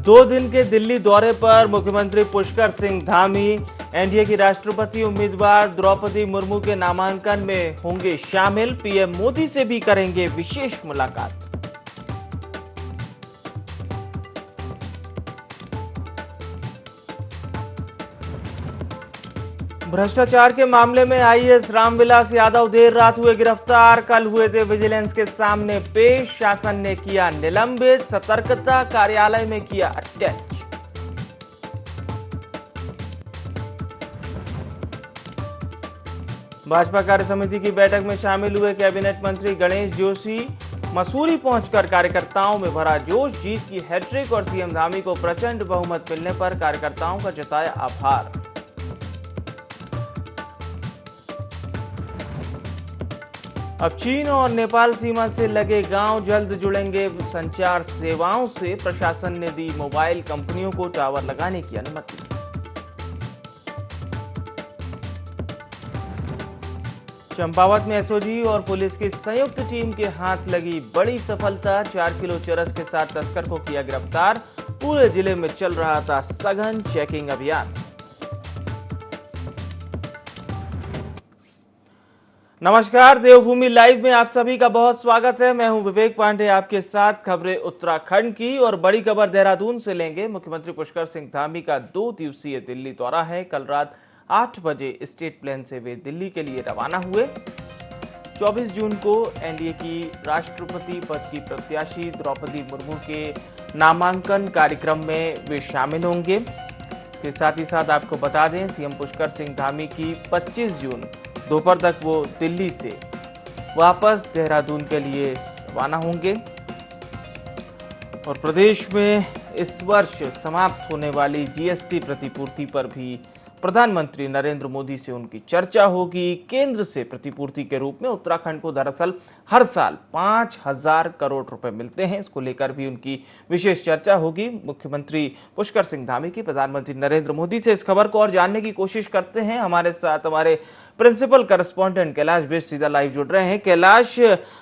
2 दिन के दिल्ली दौरे पर मुख्यमंत्री पुष्कर सिंह धामी एनडीए की राष्ट्रपति उम्मीदवार द्रौपदी मुर्मू के नामांकन में होंगे शामिल। पीएम मोदी से भी करेंगे विशेष मुलाकात। भ्रष्टाचार के मामले में आईएएस रामविलास यादव देर रात हुए गिरफ्तार। कल हुए थे विजिलेंस के सामने पेश। शासन ने किया निलंबित, सतर्कता कार्यालय में किया अटैच। भाजपा कार्य समिति की बैठक में शामिल हुए कैबिनेट मंत्री गणेश जोशी। मसूरी पहुंचकर कार्यकर्ताओं में भरा जोश। जीत की हैट्रिक और सीएम धामी को प्रचंड बहुमत मिलने पर कार्यकर्ताओं का जताया आभार। अब चीन और नेपाल सीमा से लगे गांव जल्द जुड़ेंगे संचार सेवाओं से। प्रशासन ने दी मोबाइल कंपनियों को टावर लगाने की अनुमति। चंपावत में एसओजी और पुलिस की संयुक्त टीम के हाथ लगी बड़ी सफलता। 4 किलो चरस के साथ तस्कर को किया गिरफ्तार। पूरे जिले में चल रहा था सघन चेकिंग अभियान। नमस्कार, देवभूमि लाइव में आप सभी का बहुत स्वागत है। मैं हूं विवेक पांडे आपके साथ। खबरें उत्तराखंड की और बड़ी खबर देहरादून से लेंगे। मुख्यमंत्री पुष्कर सिंह धामी का 2 दिवसीय दिल्ली दौरा है। कल रात 8 बजे स्टेट प्लेन से वे दिल्ली के लिए रवाना हुए। 24 जून को एनडीए की राष्ट्रपति पद की प्रत्याशी द्रौपदी मुर्मू के नामांकन कार्यक्रम में वे शामिल होंगे। इसके साथ ही साथ आपको बता दें, सीएम पुष्कर सिंह धामी की 25 जून दोपहर तक वो दिल्ली से वापस देहरादून के लिए रवाना होंगे। और प्रदेश में इस वर्ष समाप्त होने वाली जीएसटी प्रतिपूर्ति पर भी प्रधानमंत्री नरेंद्र मोदी से उनकी चर्चा होगी। केंद्र से प्रतिपूर्ति के रूप में उत्तराखंड को दरअसल हर साल 5,000 करोड़ रुपए मिलते हैं। इसको लेकर भी उनकी विशेष चर्चा होगी। मुख्यमंत्री पुष्कर सिंह धामी की प्रधानमंत्री नरेंद्र मोदी से इस खबर को और जानने की कोशिश करते हैं। हमारे साथ हमारे प्रिंसिपल करस्पॉन्डेंट कैलाश बिष्ट सीधा लाइव जुड़ रहे हैं। कैलाश,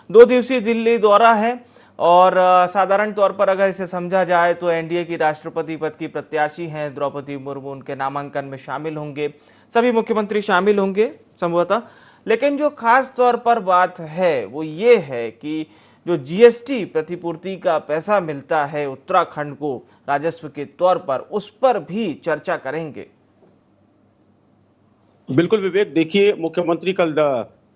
2 दिवसीय दिल्ली दौरा है और साधारण तौर पर अगर इसे समझा जाए तो एनडीए की राष्ट्रपति पद की प्रत्याशी हैं द्रौपदी मुर्मू, उनके नामांकन में शामिल होंगे। सभी मुख्यमंत्री शामिल होंगे संभवतः। लेकिन जो खास तौर पर बात है वो ये है कि जो जीएसटी प्रतिपूर्ति का पैसा मिलता है उत्तराखंड को राजस्व के तौर पर, उस पर भी चर्चा करेंगे। बिल्कुल विवेक, देखिए मुख्यमंत्री कल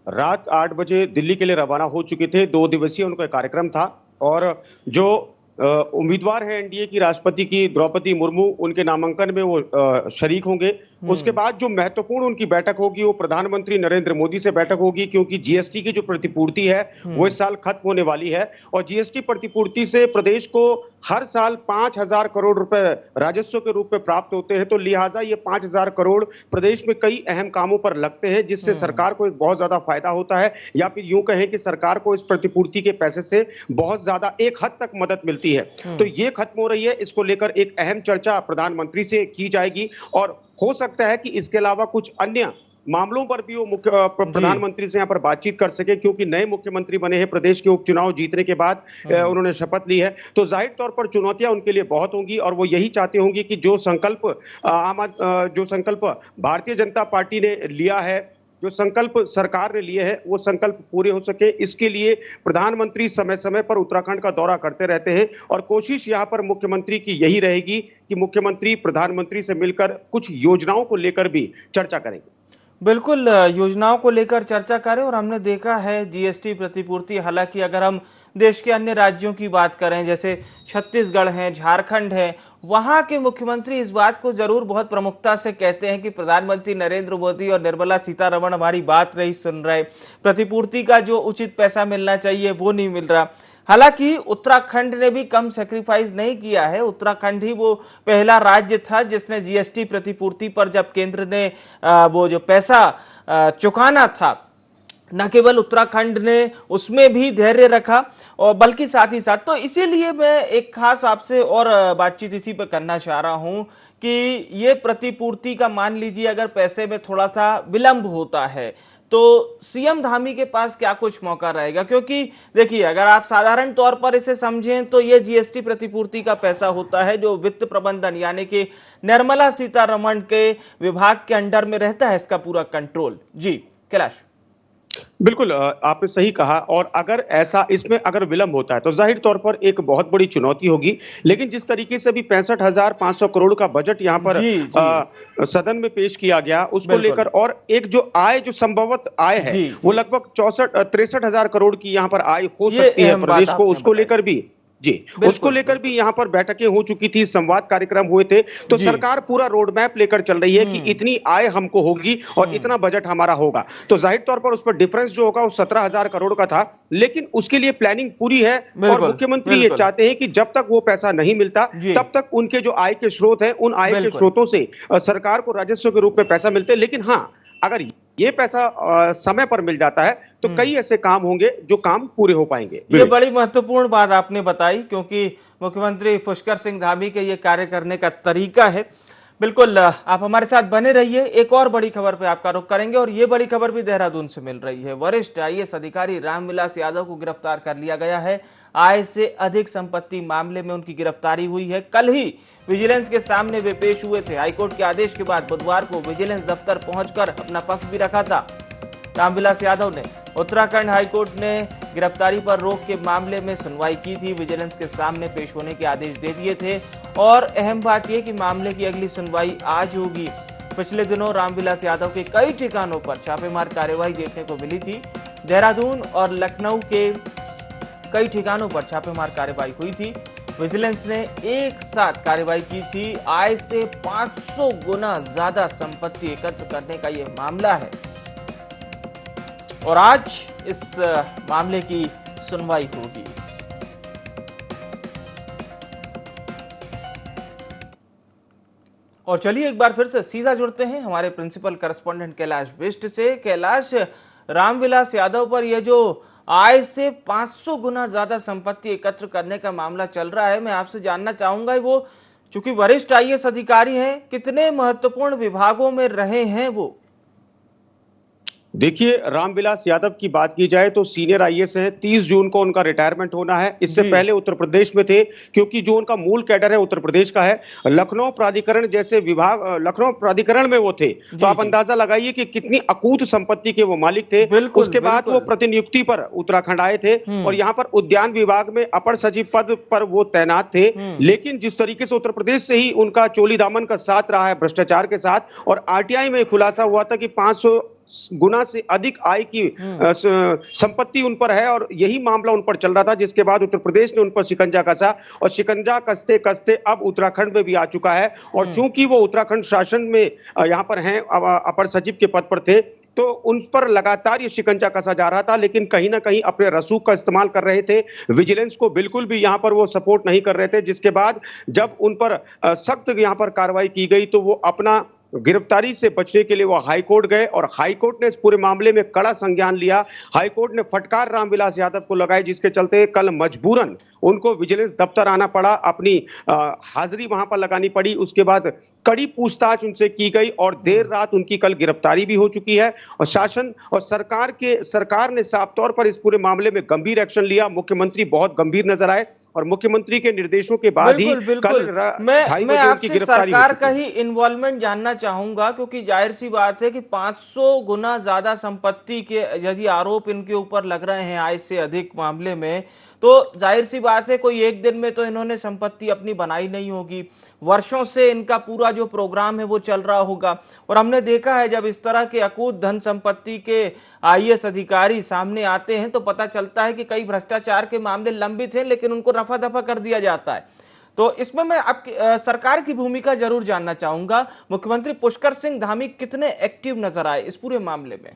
रात 8 बजे दिल्ली के लिए रवाना हो चुके थे। 2 दिवसीय उनका कार्यक्रम था और जो उम्मीदवार है एनडीए की राष्ट्रपति की द्रौपदी मुर्मू, उनके नामांकन में वो शरीक होंगे। उसके बाद जो महत्वपूर्ण उनकी बैठक होगी वो प्रधानमंत्री नरेंद्र मोदी से बैठक होगी, क्योंकि जीएसटी की जो प्रतिपूर्ति है वो इस साल खत्म होने वाली है। और जीएसटी प्रतिपूर्ति से प्रदेश को हर साल 5,000 करोड़ रुपए राजस्व के रूप में प्राप्त होते हैं। तो लिहाजा ये 5,000 करोड़ प्रदेश में कई अहम कामों पर लगते हैं, जिससे सरकार को एक बहुत ज्यादा फायदा होता है, या फिर यूं कहें कि सरकार को इस प्रतिपूर्ति के पैसे से बहुत ज्यादा एक हद तक मदद मिलती है। तो ये खत्म हो रही है। इसको लेकर एक अहम चर्चा प्रधानमंत्री से की जाएगी और हो सकता है कि इसके अलावा कुछ अन्य मामलों पर भी वो प्रधानमंत्री से यहाँ पर बातचीत कर सके, क्योंकि नए मुख्यमंत्री बने हैं। प्रदेश के उपचुनाव जीतने के बाद उन्होंने शपथ ली है। तो जाहिर तौर पर चुनौतियां उनके लिए बहुत होंगी और वो यही चाहते होंगे कि जो संकल्प भारतीय जनता पार्टी ने लिया है, जो संकल्प सरकार ने लिए हैं, वो संकल्प पूरे हो सके। इसके लिए प्रधानमंत्री समय समय पर उत्तराखंड का दौरा करते रहते हैं और कोशिश यहाँ पर मुख्यमंत्री की यही रहेगी कि मुख्यमंत्री प्रधानमंत्री से मिलकर कुछ योजनाओं को लेकर भी चर्चा करेंगे। बिल्कुल, योजनाओं को लेकर चर्चा करें। और हमने देखा है जीएसटी प्रतिपूर्ति, हालांकि अगर हम देश के अन्य राज्यों की बात करें, जैसे छत्तीसगढ़ है, झारखंड है, वहां के मुख्यमंत्री इस बात को जरूर बहुत प्रमुखता से कहते हैं कि प्रधानमंत्री नरेंद्र मोदी और निर्मला सीतारमण हमारी बात नहीं सुन रहे, प्रतिपूर्ति का जो उचित पैसा मिलना चाहिए वो नहीं मिल रहा। हालांकि उत्तराखंड ने भी कम सैक्रिफाइस नहीं किया है। उत्तराखंड ही वो पहला राज्य था जिसने जीएसटी प्रतिपूर्ति पर, जब केंद्र ने वो जो पैसा चुकाना था, न केवल उत्तराखंड ने उसमें भी धैर्य रखा और बल्कि साथ ही साथ, तो इसीलिए मैं एक खास आपसे और बातचीत इसी पर करना चाह रहा हूं कि ये प्रतिपूर्ति का मान लीजिए अगर पैसे में थोड़ा सा विलंब होता है तो सीएम धामी के पास क्या कुछ मौका रहेगा? क्योंकि देखिए, अगर आप साधारण तौर पर इसे समझें तो ये जीएसटी प्रतिपूर्ति का पैसा होता है जो वित्त प्रबंधन यानी कि निर्मला सीतारमण के विभाग के अंडर में रहता है, इसका पूरा कंट्रोल। जी कैलाश। बिल्कुल, आपने सही कहा। और अगर ऐसा इसमें अगर विलंब होता है तो जाहिर तौर पर एक बहुत बड़ी चुनौती होगी। लेकिन जिस तरीके से अभी 65,500 करोड़ का बजट यहाँ पर जी जी सदन में पेश किया गया उसको बिल्कुल। लेकर, और एक जो आय जो संभवत आय है जी वो जी लगभग 63,000 करोड़ की यहाँ पर आय हो ये सकती है अहम बात प्रदेश को, आपने उसको बताई। लेकर भी जी उसको बिल्कुल लेकर भी बिल्कुल। यहाँ पर बैठकें हो चुकी थी, संवाद कार्यक्रम हुए थे। तो जी। सरकार पूरा रोड मैप लेकर चल रही है कि इतनी आय हमको होगी और इतना बजट हमारा होगा। तो जाहिर तौर पर उस पर डिफरेंस जो होगा वो 17,000 करोड़ का था, लेकिन उसके लिए प्लानिंग पूरी है। और बिल्कुल मुख्यमंत्री ये बिल्कुल। चाहते हैं कि जब तक वो पैसा नहीं मिलता जी तब तक उनके जो आय के स्रोत हैं उन आय के बिल्कुल। स्रोतों से सरकार को राजस्व के रूप में पैसा मिलते हैं। लेकिन हाँ, अगर ये पैसा समय पर मिल जाता है तो कई ऐसे काम होंगे जो काम पूरे हो पाएंगे। ये बड़ी महत्वपूर्ण बात आपने बताई, क्योंकि मुख्यमंत्री पुष्कर सिंह धामी के ये कार्य करने का तरीका है। बिल्कुल, आप हमारे साथ बने रहिए। एक और बड़ी खबर पे आपका रुख करेंगे और ये बड़ी खबर भी देहरादून से मिल रही है। वरिष्ठ आईएएस अधिकारी रामविलास यादव को गिरफ्तार कर लिया गया है। आय से अधिक संपत्ति मामले में उनकी गिरफ्तारी हुई है। कल ही विजिलेंस के सामने वे पेश हुए थे। हाईकोर्ट के आदेश के बाद बुधवार को विजिलेंस दफ्तर पहुंचकर अपना पक्ष भी रखा था रामविलास यादव ने। उत्तराखंड हाईकोर्ट ने गिरफ्तारी पर रोक के मामले में सुनवाई की थी, विजिलेंस के सामने पेश होने के आदेश दे दिए थे। और अहम बात यह कि मामले की अगली सुनवाई आज होगी। पिछले दिनों रामविलास यादव के कई ठिकानों पर छापेमार कार्रवाई देखने को मिली थी। देहरादून और लखनऊ के कई ठिकानों पर छापेमार कार्रवाई हुई थी। विजिलेंस ने एक साथ कार्रवाई की थी। आय से 500 गुना ज्यादा संपत्ति एकत्र करने का यह मामला है और आज इस मामले की सुनवाई होगी। और चलिए एक बार फिर से सीधा जुड़ते हैं हमारे प्रिंसिपल करस्पॉन्डेंट कैलाश बिष्ट से। कैलाश, रामविलास यादव पर यह जो आय से 500 गुना ज्यादा संपत्ति एकत्र करने का मामला चल रहा है, मैं आपसे जानना चाहूंगा, वो चूंकि वरिष्ठ आईएएस अधिकारी हैं, कितने महत्वपूर्ण विभागों में रहे हैं वो? देखिए, रामविलास यादव की बात की जाए तो सीनियर आईएएस हैं। 30 जून को उनका रिटायरमेंट होना है। इससे जी। पहले उत्तर प्रदेश में थे, क्योंकि जो उनका मूल कैडर है उत्तर प्रदेश का है। लखनऊ प्राधिकरण जैसे विभाग, लखनऊ प्राधिकरण में वो थे। तो आप जी। अंदाजा लगाइए कि कितनी अकूत संपत्ति के वो मालिक थे। बिल्कुल, उसके बाद वो बिल्कुल। प्रतिनियुक्ति पर उत्तराखंड आए थे और यहाँ पर उद्यान विभाग में अपर सचिव पद पर वो तैनात थे। लेकिन जिस तरीके से उत्तर प्रदेश से ही उनका चोली दामन का साथ रहा है भ्रष्टाचार के साथ, और आरटीआई में खुलासा हुआ था कि 500 गुना से अधिक आय की संपत्ति उन पर है और यही मामला उन पर चल रहा था, जिसके बाद उत्तर प्रदेश ने उन पर शिकंजा कसा और शिकंजा कसते कसते अब उत्तराखंड में भी आ चुका है। और चूंकि वो उत्तराखंड शासन में यहाँ पर हैं, अपर सचिव के पद पर थे, तो उन पर लगातार ये शिकंजा कसा जा रहा था। लेकिन कहीं ना कहीं अपने रसूख का इस्तेमाल कर रहे थे। विजिलेंस को बिल्कुल भी यहाँ पर वो सपोर्ट नहीं कर रहे थे, जिसके बाद जब उन पर सख्त यहाँ पर कार्रवाई की गई तो वो अपना गिरफ्तारी से बचने के लिए वो हाईकोर्ट गए और हाईकोर्ट ने इस पूरे मामले में कड़ा संज्ञान लिया। हाईकोर्ट ने फटकार रामविलास यादव को लगाई, जिसके चलते कल मजबूरन उनको विजिलेंस दफ्तर आना पड़ा, अपनी हाजिरी वहां पर लगानी पड़ी। उसके बाद कड़ी पूछताछ उनसे की गई और देर रात उनकी कल गिरफ्तारी भी हो चुकी है। और शासन और सरकार ने साफ तौर पर इस पूरे मामले में गंभीर एक्शन लिया। मुख्यमंत्री बहुत गंभीर नजर आए और मुख्यमंत्री के निर्देशों के बाद ही बिल्कुल। मैं आपसे सरकार का ही इन्वॉल्वमेंट जानना चाहूंगा, क्योंकि जाहिर सी बात है कि 500 गुना ज्यादा संपत्ति के यदि आरोप इनके ऊपर लग रहे हैं आय से अधिक मामले में, तो जाहिर सी बात है कोई एक दिन में तो इन्होंने संपत्ति अपनी बनाई नहीं होगी। वर्षों से इनका पूरा जो प्रोग्राम है वो चल रहा होगा। और हमने देखा है जब इस तरह के अकूत धन संपत्ति के आईएएस अधिकारी सामने आते हैं तो पता चलता है कि कई भ्रष्टाचार के मामले लंबित हैं, लेकिन उनको रफा दफा कर दिया जाता है। तो इसमें मैं आपकी सरकार की भूमिका जरूर जानना चाहूंगा। मुख्यमंत्री पुष्कर सिंह धामी कितने एक्टिव नजर आए इस पूरे मामले में?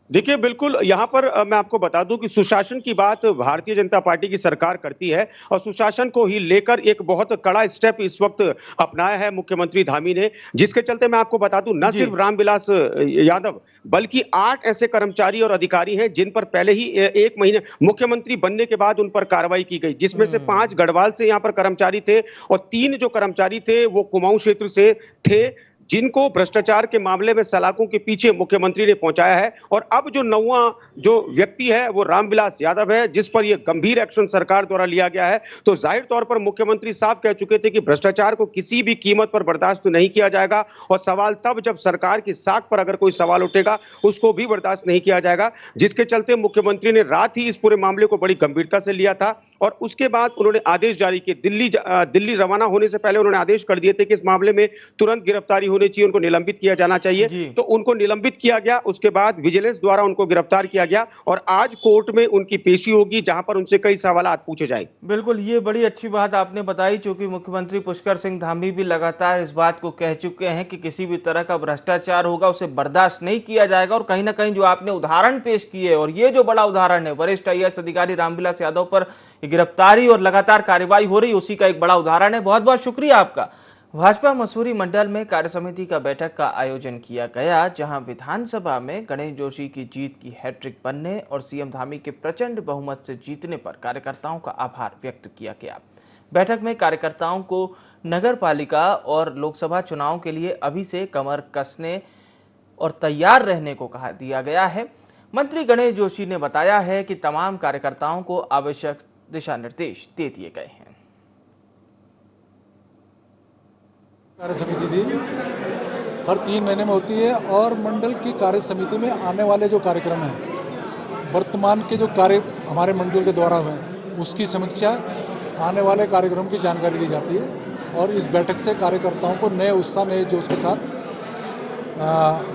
देखिए, बिल्कुल यहाँ पर मैं आपको बता दूं कि सुशासन की बात भारतीय जनता पार्टी की सरकार करती है और सुशासन को ही लेकर एक बहुत कड़ा स्टेप इस वक्त अपनाया है मुख्यमंत्री धामी ने, जिसके चलते मैं आपको बता दूं न सिर्फ रामविलास यादव बल्कि 8 ऐसे कर्मचारी और अधिकारी हैं जिन पर पहले ही 1 महीने मुख्यमंत्री बनने के बाद उन पर कार्रवाई की गई, जिसमें से 5 गढ़वाल से यहाँ पर कर्मचारी थे और 3 जो कर्मचारी थे वो कुमाऊं क्षेत्र से थे। जिनको भ्रष्टाचार के मामले में सलाखों के पीछे मुख्यमंत्री ने पहुंचाया है। और अब जो नौवां जो व्यक्ति है वो रामविलास यादव है, जिस पर यह गंभीर एक्शन सरकार द्वारा लिया गया है। तो जाहिर तौर पर मुख्यमंत्री साफ कह चुके थे कि भ्रष्टाचार को किसी भी कीमत पर बर्दाश्त नहीं किया जाएगा, और सवाल तब जब सरकार की साख पर अगर कोई सवाल उठेगा उसको भी बर्दाश्त नहीं किया जाएगा। जिसके चलते मुख्यमंत्री ने रात ही इस पूरे मामले को बड़ी गंभीरता से लिया था, और उसके बाद उन्होंने आदेश जारी किए। दिल्ली रवाना होने से पहले उन्होंने आदेश कर दिए थे कि इस मामले में तुरंत गिरफ्तारी होनी चाहिए, उनको निलंबित किया जाना चाहिए। तो उनको निलंबित किया गया, उसके बाद विजिलेंस द्वारा उनको गिरफ्तार किया गया, और आज कोर्ट में उनकी पेशी होगी, जहां पर उनसे कई सवालात पूछे जाएंगे। बिल्कुल, ये बड़ी अच्छी बात आपने बताई, क्योंकि मुख्यमंत्री पुष्कर सिंह धामी भी लगातार इस बात को कह चुके हैं कि किसी भी तरह का भ्रष्टाचार होगा उसे बर्दाश्त नहीं किया जाएगा। और कहीं ना कहीं जो आपने उदाहरण पेश किए, और ये जो बड़ा उदाहरण है, वरिष्ठ IAS अधिकारी रामविलास यादव पर गिरफ्तारी और लगातार कार्रवाई हो रही, उसी का एक बड़ा उदाहरण है। बहुत बहुत शुक्रिया आपका। भाजपा मसूरी मंडल में कार्यसमिति का बैठक का आयोजन किया गया, जहां विधानसभा में गणेश जोशी की जीत की हैट्रिक बनने और CM धामी के प्रचंड बहुमत से जीतने पर कार्यकर्ताओं का आभार व्यक्त किया गया। बैठक में कार्यकर्ताओं को नगर पालिका और लोकसभा चुनाव के लिए अभी से कमर कसने और तैयार रहने को कहा दिया गया है। मंत्री गणेश जोशी ने बताया है कि तमाम कार्यकर्ताओं को आवश्यक दिशा निर्देश दे दिए गए हैं। कार्य समिति थी, हर 3 महीने में होती है, और मंडल की कार्य समिति में आने वाले जो कार्यक्रम हैं, वर्तमान के जो कार्य हमारे मंडल के द्वारा हुए उसकी समीक्षा, आने वाले कार्यक्रम की जानकारी दी जाती है, और इस बैठक से कार्यकर्ताओं को नए उत्साह, नए जोश के साथ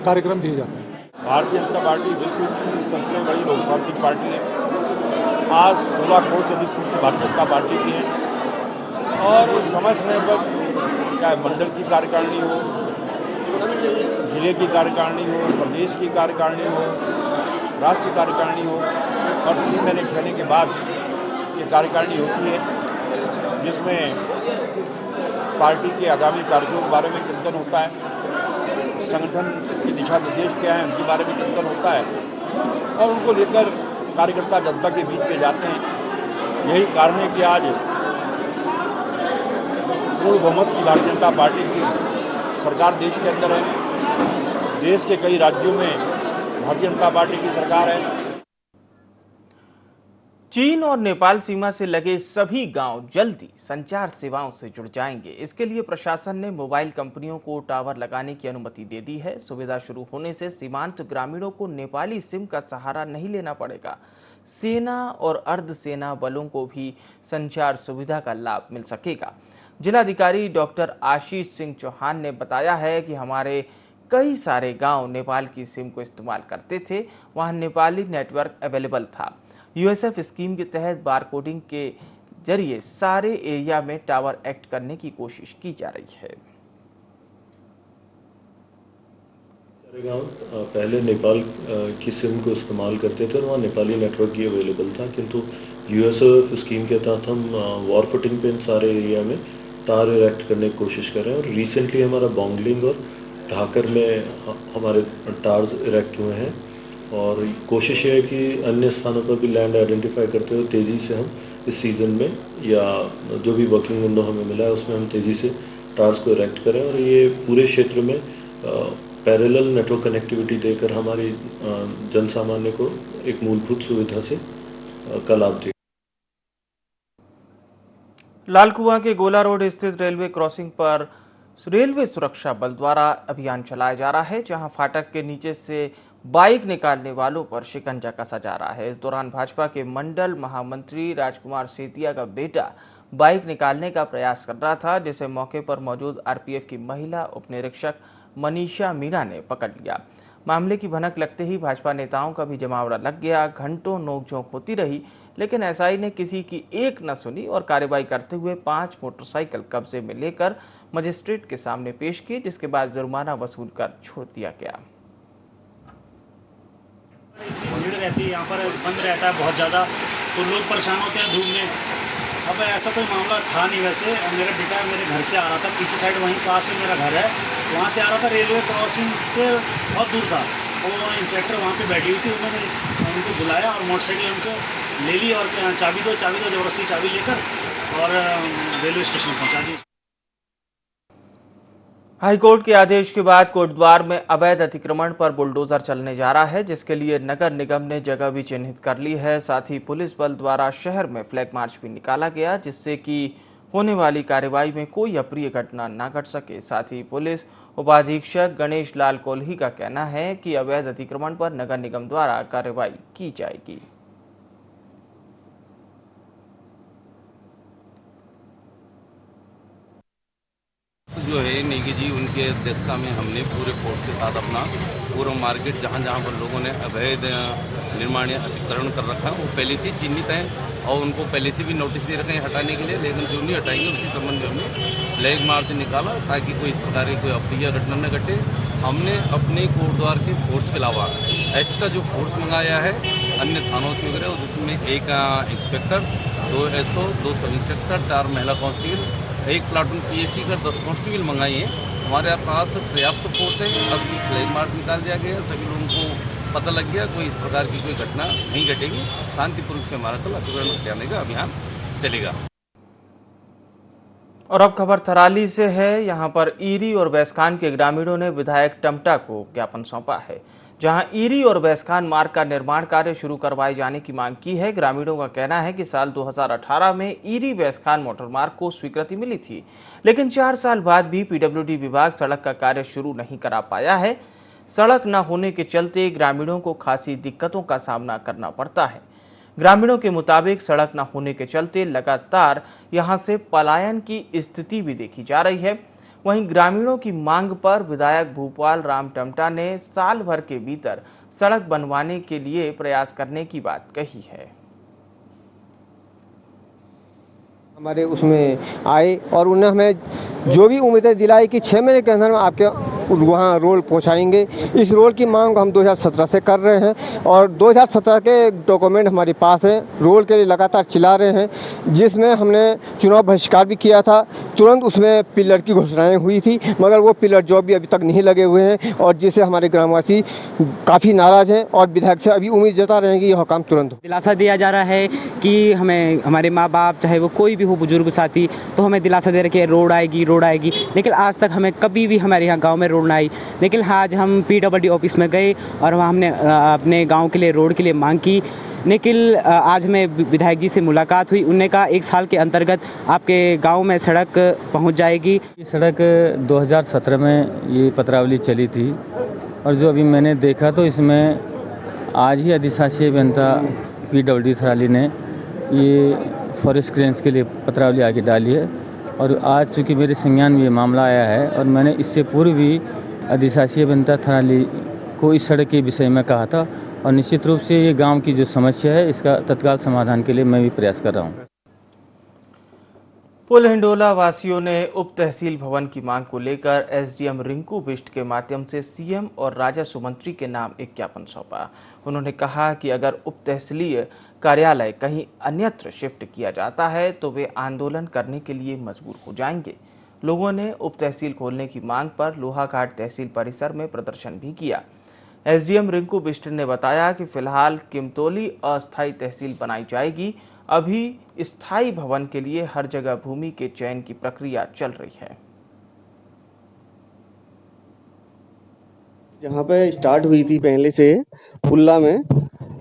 कार्यक्रम दिए जाते हैं। भारतीय जनता पार्टी विश्व की सबसे बड़ी लोकतांत्रिक पार्टी है। आज 16 करोड़ से अधिक सीट भारतीय जनता पार्टी की है, और समय समय पर चाहे मंडल की कार्यकारिणी हो, जिले की कार्यकारिणी हो, प्रदेश की कार्यकारिणी हो, राष्ट्रीय कार्यकारिणी हो, और 3 महीने रहने के बाद ये कार्यकारिणी होती है, जिसमें पार्टी के आगामी कार्यक्रमों के बारे में चिंतन होता है, संगठन के दिशा निर्देश क्या हैं उनके बारे में चिंतन होता है, और उनको लेकर कार्यकर्ता जनता के बीच में जाते हैं। यही कारण है कि आज पूर्ण बहुमत की भारतीय जनता पार्टी की सरकार देश के अंदर है। देश के कई राज्यों में भारतीय जनता पार्टी की सरकार है। चीन और नेपाल सीमा से लगे सभी गांव जल्दी संचार सेवाओं से जुड़ जाएंगे। इसके लिए प्रशासन ने मोबाइल कंपनियों को टावर लगाने की अनुमति दे दी है। सुविधा शुरू होने से सीमांत ग्रामीणों को नेपाली सिम का सहारा नहीं लेना पड़ेगा। सेना और अर्धसेना बलों को भी संचार सुविधा का लाभ मिल सकेगा। जिलाधिकारी डॉक्टर आशीष सिंह चौहान ने बताया है कि हमारे कई सारे गांव नेपाल की सिम को इस्तेमाल करते थे, वहां नेपाली नेटवर्क अवेलेबल था। USF स्कीम के तहत बारकोडिंग के जरिए सारे एरिया में टावर एक्ट करने की कोशिश की जा रही है। सारे गाँव पहले नेपाल की सिम को इस्तेमाल करते थे और वहाँ नेपाली नेटवर्क ही अवेलेबल था, किंतु USF स्कीम के तहत हम वॉर फुटिंग पे इन सारे एरिया में टावर इरेक्ट करने की कोशिश कर रहे हैं। और रिसेंटली हमारा बोंगलिंग और ढाकर में हमारे टावर्स इरेक्ट हुए हैं, और कोशिश ये है कि अन्य स्थानों पर भी लैंड आइडेंटिफाई करते हुए तेज़ी से हम इस सीज़न में या जो भी वर्किंग विंडो हमें मिला है उसमें हम तेज़ी से टावर्स को इरेक्ट करें, और ये पूरे क्षेत्र में पैरेलल नेटवर्क कनेक्टिविटी देकर हमारी जनसामान्य को एक मूलभूत सुविधा से का लाभ दें। लालकुआं के गोला रोड स्थित रेलवे क्रॉसिंग पर रेलवे सुरक्षा बल द्वारा अभियान चलाया जा रहा है, जहां फाटक के नीचे से बाइक निकालने वालों पर शिकंजा कसा जा रहा है। इस दौरान भाजपा के मंडल महामंत्री राजकुमार सेतिया का बेटा बाइक निकालने का प्रयास कर रहा था, जिसे मौके पर मौजूद RPF की महिला उपनिरीक्षक मनीषा मीणा ने पकड़ लिया। मामले की भनक लगते ही भाजपा नेताओं का भी जमावड़ा लग गया। घंटों नोकझोंक होती रही, लेकिन SI ने किसी की एक न सुनी और कार्रवाई करते हुए 5 मोटरसाइकिल कब्जे में लेकर मजिस्ट्रेट के सामने पेश की, जिसके बाद जुर्माना वसूल कर छोड़ दिया गया। भीड़ रहती है, यहाँ पर बंद रहता है बहुत ज़्यादा, तो लोग परेशान होते हैं धूप में। अब ऐसा कोई मामला था नहीं। वैसे मेरा बेटा मेरे घर से आ रहा था, पीछे साइड वहीं पास में मेरा घर है, वहाँ से आ रहा था, रेलवे क्रॉसिंग से बहुत दूर था, और वहाँ इंस्पेक्टर वहाँ पे बैठी हुई थी, उन्होंने उनको बुलाया और मोटरसाइकिल उनको ले ली और चाबी दो ज़बरदस्ती चाबी लेकर और रेलवे स्टेशन पहुँचा दी। हाईकोर्ट के आदेश के बाद कोटद्वार में अवैध अतिक्रमण पर बुलडोजर चलने जा रहा है, जिसके लिए नगर निगम ने जगह भी चिन्हित कर ली है। साथ ही पुलिस बल द्वारा शहर में फ्लैग मार्च भी निकाला गया, जिससे कि होने वाली कार्रवाई में कोई अप्रिय घटना न घट सके। साथ ही पुलिस उपाधीक्षक गणेश लाल कोल्ही का कहना है कि अवैध अतिक्रमण पर नगर निगम द्वारा कार्रवाई की जाएगी। जो है नेगी जी, उनके अध्यक्षता में हमने पूरे फोर्स के साथ अपना पूरा मार्केट जहाँ पर लोगों ने अवैध निर्माण या अतिक्रमण कर रखा है वो पहले से चिन्हित है और उनको पहले से भी नोटिस दे रखे हैं हटाने के लिए, लेकिन जो नहीं हटाएंगे उसी संबंध में हमने फ्लैग मार्च निकाला ताकि कोई इस प्रकार की कोई अप्रिय घटना न घटे। हमने अपने कोटद्वार के फोर्स के अलावा एक्स्ट्रा जो फोर्स मंगाया है अन्य थानों से वगैरह, जिसमें एक इंस्पेक्टर, 2 SO, 2 सब इंस्पेक्टर, 4 महिला कांस्टेबल, 1 प्लाटून PSC का 10 कांस्टेबल मंगाई है। हमारे पास पर्याप्त फोर्स है। अभी फ्लैग मार्च निकाल दिया गया, सभी लोगों को पता लग गया कोई इस प्रकार की कोई घटना नहीं घटेगी। शांतिपूर्वक से हमारा कल अतिक्रमण हटाने का अभियान चलेगा। और अब खबर थराली से है। यहां पर ईरी और बैसखान के ग्रामीणों ने विधायक टमटा को ज्ञापन सौंपा है, जहां ईरी और बैसखान मार्ग का निर्माण कार्य शुरू करवाए जाने की मांग की है। ग्रामीणों का कहना है कि साल 2018 में ईरी बैसखान मोटर मार्ग को स्वीकृति मिली थी, लेकिन 4 साल बाद भी PWD विभाग सड़क का कार्य शुरू नहीं करा पाया है। सड़क न होने के चलते ग्रामीणों को खासी दिक्कतों का सामना करना पड़ता है। ग्रामीणों के मुताबिक सड़क न होने के चलते लगातार यहां से पलायन की स्थिति भी देखी जा रही है। वहीं ग्रामीणों की मांग पर विधायक भूपाल राम टमटा ने साल भर के भीतर सड़क बनवाने के लिए प्रयास करने की बात कही है। हमारे उसमें आए और उन्होंने हमें जो भी उम्मीदें दिलाई कि 6 महीने के अंदर में आपके वहाँ रोड पहुँचाएंगे। इस रोड की मांग हम 2017 से कर रहे हैं और 2017 के डॉक्यूमेंट हमारे पास हैं। रोड के लिए लगातार चिल्ला रहे हैं, जिसमें हमने चुनाव बहिष्कार भी किया था। तुरंत उसमें पिलर की घोषणाएं हुई थी, मगर वो पिलर जो भी अभी तक नहीं लगे हुए हैं और जिससे हमारे ग्रामवासी काफ़ी नाराज़ हैं और विधायक से अभी उम्मीद जता रहे हैं कि यह काम तुरंत हो। दिलासा दिया जा रहा है कि हमें हमारे माँ बाप चाहे वो कोई भी हो, बुजुर्ग साथी, तो हमें दिलासा दे रहे कि रोड आएगी, लेकिन आज तक हमें कभी भी हमारे यहाँ गाँव में रोड ना आई। लेकिन आज हम PWD ऑफिस में गए और वहाँ हमने अपने गांव के लिए रोड के लिए मांग की। लेकिन आज में विधायक जी से मुलाकात हुई, उन्होंने कहा 1 साल के अंतर्गत आपके गांव में सड़क पहुंच जाएगी। ये सड़क 2017 में ये पत्रावली चली थी और जो अभी मैंने देखा तो इसमें आज ही अधिशासी अभियंता PWD थराली ने ये फॉरेस्ट क्लियरेंस के लिए पत्रावली आगे डाली है और आज चूँकि मेरे संज्ञान में ये मामला आया है और मैंने इससे पूर्व भी अधिशासी अभियंता थराली को इस सड़क के विषय में कहा था और निश्चित रूप से ये गांव की जो समस्या है इसका तत्काल समाधान के लिए मैं भी प्रयास कर रहा हूं। पुल हिंडोला वासियों ने उप तहसील भवन की मांग को लेकर SDM रिंकू बिष्ट के माध्यम से CM और राजस्व मंत्री के नाम एक ज्ञापन सौंपा। उन्होंने कहा कि अगर उप तहसीलीय कार्यालय कहीं अन्यत्र शिफ्ट किया जाता है तो वे आंदोलन करने के लिए मजबूर हो जाएंगे। लोगों ने उप तहसील खोलने की मांग पर लोहाघाट तहसील परिसर में प्रदर्शन भी किया। SDM रिंकू बिष्ट ने बताया कि फिलहाल किमतोली अस्थायी तहसील बनाई जाएगी। अभी स्थायी भवन के लिए हर जगह भूमि के चयन की प्रक्रिया चल रही है। जहाँ पे स्टार्ट हुई थी पहले से पुल्ला में,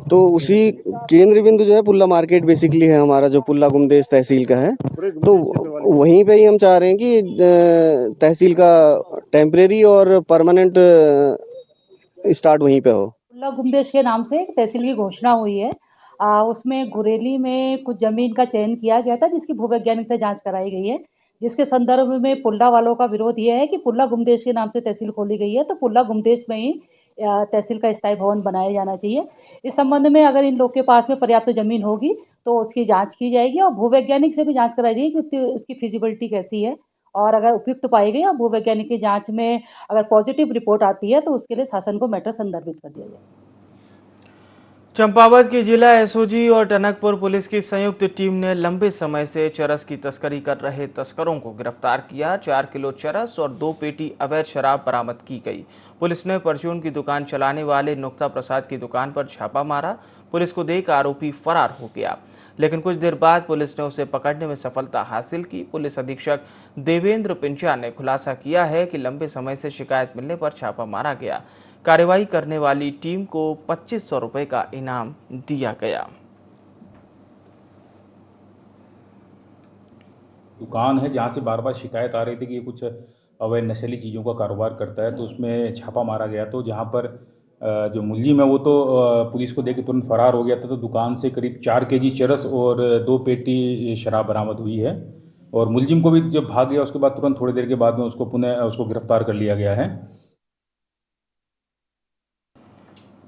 तो उसी केंद्र बिंदु जो है पुल्ला मार्केट बेसिकली है हमारा, जो पुल्ला गुमदेश तहसील का है, तो वहीं पे ही हम चाह रहे हैं कि तहसील का टेम्परेरी और परमानेंट स्टार्ट वहीं पे हो। पुल्ला गुमदेश के नाम से एक तहसील की घोषणा हुई है। उसमें घुरेली में कुछ जमीन का चयन किया गया था, जिसकी भूवैज्ञानिक से जांच कराई गई है, जिसके संदर्भ में पुल्ला वालों का विरोध ये है कि पुल्ला गुमदेश के नाम से तहसील खोली गई है, तो पुल्ला गुमदेश में ही तहसील का स्थायी भवन बनाया जाना चाहिए। इस संबंध में अगर इन लोग के पास में पर्याप्त जमीन होगी तो उसकी जांच की जाएगी और भूवैज्ञानिक से भी जांच कराई जाएगी कि उसकी फिजिबिलिटी कैसी है, और अगर उपयुक्त पाई गई और भूवैज्ञानिक की जांच में अगर पॉजिटिव रिपोर्ट आती है तो उसके लिए शासन को मैटर संदर्भित कर दिया जाए। चंपावत की जिला SOG और टनकपुर पुलिस की संयुक्त टीम ने लंबे समय से चरस की तस्करी कर रहे तस्करों को गिरफ्तार किया। 4 किलो चरस और 2 पेटी अवैध शराब बरामद की गई। पुलिस ने परचून की दुकान चलाने वाले नुक्ता प्रसाद की दुकान पर छापा मारा। पुलिस को देख आरोपी फरार हो गया, लेकिन कुछ देर बाद पुलिस ने उसे पकड़ने में सफलता हासिल की। पुलिस अधीक्षक देवेंद्र पिंचा ने खुलासा किया है कि लंबे समय से शिकायत मिलने पर छापा मारा गया। कार्रवाई करने वाली टीम को 2500 रुपए का इनाम दिया गया। दुकान है जहाँ से बार बार शिकायत आ रही थी कि ये कुछ अवैध नशीली चीज़ों का कारोबार करता है, तो उसमें छापा मारा गया। तो जहाँ पर जो मुलजिम है वो तो पुलिस को देख के तुरंत फरार हो गया था। तो दुकान से करीब 4 केजी चरस और 2 पेटी शराब बरामद हुई है। और मुलजिम को भी जब भाग गया उसके बाद तुरंत थोड़ी देर के बाद में उसको गिरफ्तार कर लिया गया है।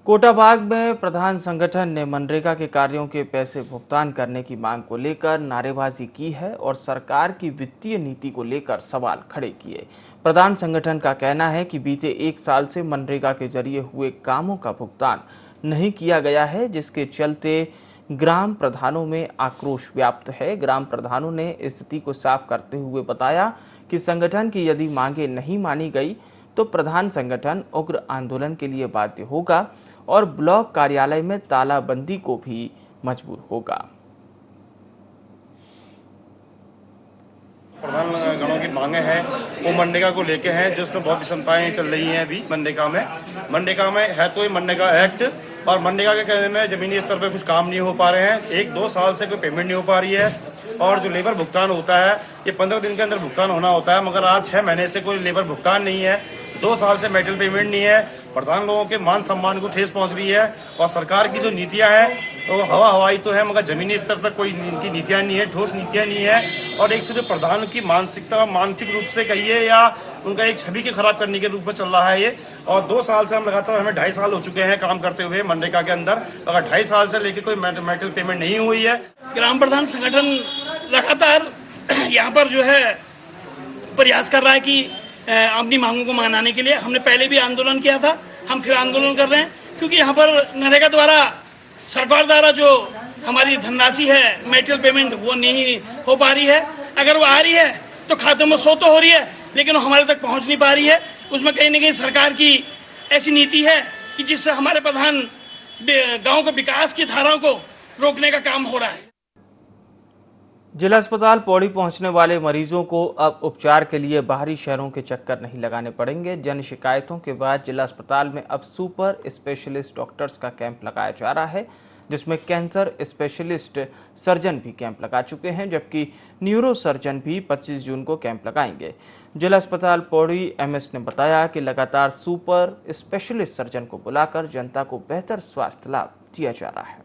कोटाबाग में प्रधान संगठन ने मनरेगा के कार्यों के पैसे भुगतान करने की मांग को लेकर नारेबाजी की है और सरकार की वित्तीय नीति को लेकर सवाल खड़े किए। प्रधान संगठन का कहना है कि बीते 1 साल से मनरेगा के जरिए हुए कामों का भुगतान नहीं किया गया है, जिसके चलते ग्राम प्रधानों में आक्रोश व्याप्त है। ग्राम प्रधानों ने स्थिति को साफ करते हुए बताया कि संगठन की यदि मांगे नहीं मानी गई तो प्रधान संगठन उग्र आंदोलन के लिए बाध्य होगा और ब्लॉक कार्यालय में तालाबंदी को भी मजबूर होगा। प्रधान गणों की मांगे हैं वो मनरेगा को लेके हैं, जिसमें बहुत विषमताएं चल रही हैं अभी मनरेगा में है तो ये मनरेगा एक्ट और मनरेगा के कहने में जमीनी स्तर पर कुछ काम नहीं हो पा रहे हैं। 1-2 साल से कोई पेमेंट नहीं हो पा रही है और जो लेबर भुगतान होता है ये 15 दिन के अंदर भुगतान होना होता है, मगर आज 6 महीने से कोई लेबर भुगतान नहीं है। 2 साल से मेटल पेमेंट नहीं है। प्रधान लोगों के मान सम्मान को ठेस पहुंच रही है और सरकार की जो नीतियां हैं तो हवाई तो है, मगर जमीनी स्तर पर कोई इनकी नीतियां नहीं है, ठोस नीतियां नहीं है। और एक से जो प्रधान की मानसिकता मानसिक रूप से कहिए या उनका एक छवि के खराब करने के रूप में चल रहा है ये। और 2 साल से हम लगातार, हमें 2.5 साल हो चुके हैं काम करते हुए मनरेगा के अंदर, अगर 2.5 साल से लेकर कोई मेटल पेमेंट नहीं हुई है। ग्राम प्रधान संगठन लगातार यहाँ पर जो है प्रयास कर रहा है कि अपनी मांगों को मनाने के लिए। हमने पहले भी आंदोलन किया था, हम फिर आंदोलन कर रहे हैं, क्योंकि यहाँ पर नरेगा द्वारा सरकार द्वारा जो हमारी धनराशि है मेटल पेमेंट वो नहीं हो पा रही है। अगर वो आ रही है तो खातों में 100 तो हो रही है, लेकिन वो हमारे तक पहुंच नहीं पा रही है। उसमें कहीं न कहीं सरकार की ऐसी नीति है कि जिससे हमारे प्रधान गांव के विकास की धाराओं को रोकने का काम हो रहा है। जिला अस्पताल पौड़ी पहुंचने वाले मरीजों को अब उपचार के लिए बाहरी शहरों के चक्कर नहीं लगाने पड़ेंगे। जन शिकायतों के बाद जिला अस्पताल में अब सुपर स्पेशलिस्ट डॉक्टर्स का कैंप लगाया जा रहा है, जिसमें कैंसर स्पेशलिस्ट सर्जन भी कैंप लगा चुके हैं, जबकि न्यूरो सर्जन भी 25 जून को कैंप लगाएंगे। जिला अस्पताल पौड़ी एमएस ने बताया कि लगातार सुपर स्पेशलिस्ट सर्जन को बुलाकर जनता को बेहतर स्वास्थ्य लाभ दिया जा रहा है।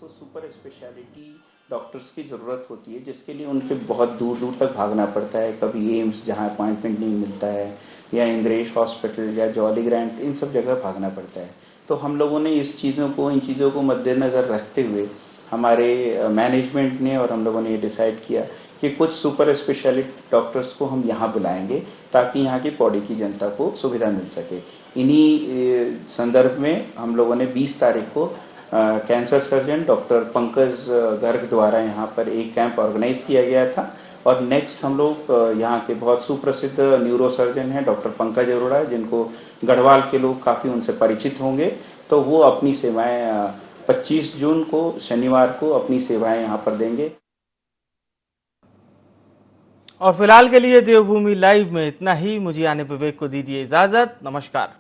सुपर स्पेशलिटी डॉक्टर्स की ज़रूरत होती है, जिसके लिए उनके बहुत दूर दूर तक भागना पड़ता है। कभी एम्स जहाँ अपॉइंटमेंट नहीं मिलता है, या इंद्रेश हॉस्पिटल या जॉली ग्रांट, इन सब जगह भागना पड़ता है। तो हम लोगों ने इन चीज़ों को मद्देनज़र रखते हुए हमारे मैनेजमेंट ने और हम लोगों ने ये डिसाइड किया कि कुछ सुपर स्पेशलिटी डॉक्टर्स को हम यहाँ बुलाएंगे ताकि यहाँ की पौड़ी की जनता को सुविधा मिल सके। इन्हीं संदर्भ में हम लोगों ने 20 तारीख को cancer surgeon doctor Pankaj Garg द्वारा यहाँ पर एक कैंप ऑर्गेनाइज किया गया था। और नेक्स्ट हम लोग यहाँ के बहुत सुप्रसिद्ध न्यूरो सर्जन हैं डॉक्टर पंकज अरोड़ा, जिनको गढ़वाल के लोग काफ़ी उनसे परिचित होंगे, तो वो अपनी सेवाएं 25 जून को शनिवार को अपनी सेवाएं यहाँ पर देंगे। और फिलहाल के लिए देवभूमि लाइव में इतना ही। मुझे आने विवेक को दीजिए इजाजत। नमस्कार।